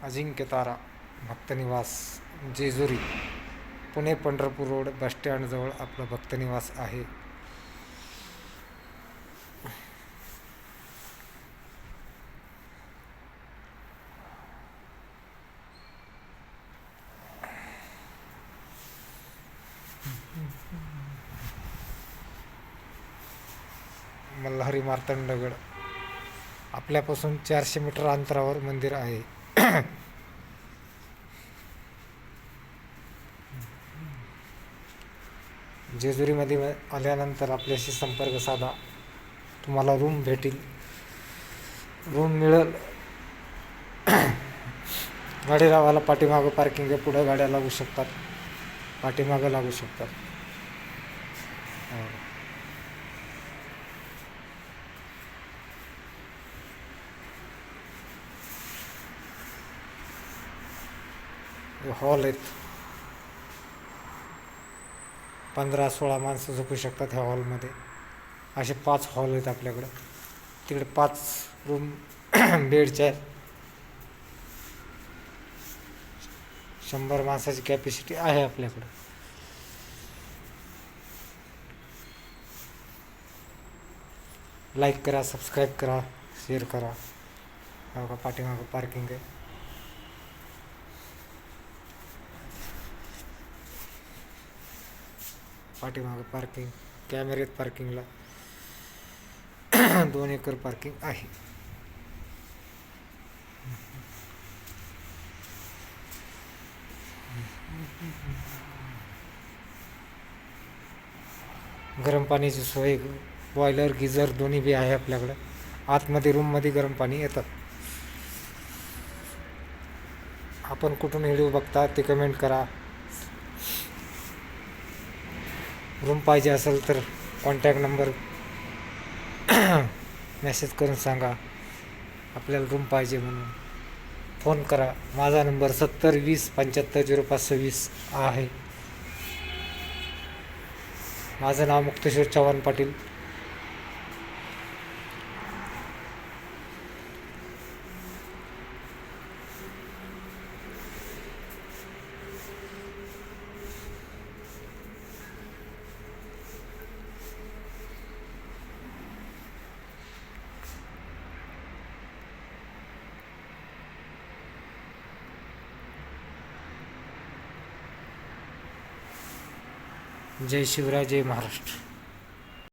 Ajinkyatara भक्तनिवास Jejuri Pune Pandharpur road बसस्टँडजवळ आपलं भक्तनिवास आहे. मल्हारी मार्तंडगड आपल्यापासून 400 मीटर अंतरावर मंदिर आहे. जेजुरीमध्ये आल्यानंतर आपल्याशी संपर्क साधा, तुम्हाला रूम भेटेल, रूम मिळेल. गाडी लावायला पाठीमागं पार्किंग आहे, पुढं गाड्या लागू शकतात, पाठीमागं लागू शकतात. हॉल आहेत, 15-16 माणसं झोपू शकतात ह्या हॉलमध्ये. असे 5 हॉल आहेत आपल्याकडं. तिकडे 5 रूम बेडच्या आहेत. 100 माणसाची कॅपॅसिटी आहे आपल्याकडं. लाईक करा, सबस्क्राईब करा, शेअर करा. बघा पाठीमागं पार्किंग आहे. पाठीमागं पार्किंग, कॅमेरे आहेत पार्किंगला. 2 एकर पार्किंग आहे. गरम पाण्याची सोय, बॉयलर गिझर दोन्ही बी आहे आपल्याकडं. आतमध्ये रूममध्ये गरम पाणी येतं. आपण कुठून व्हिडिओ बघता ते कमेंट करा. रूम पाहिजे असेल तर कॉन्टॅक्ट नंबर मेसेज करून सांगा आपल्याला रूम पाहिजे म्हणून. फोन करा. माझा नंबर 7020750526 आहे. माझं नाव मुक्तेश्वर चव्हाण पाटील. जय शिवराय, जय महाराष्ट्र.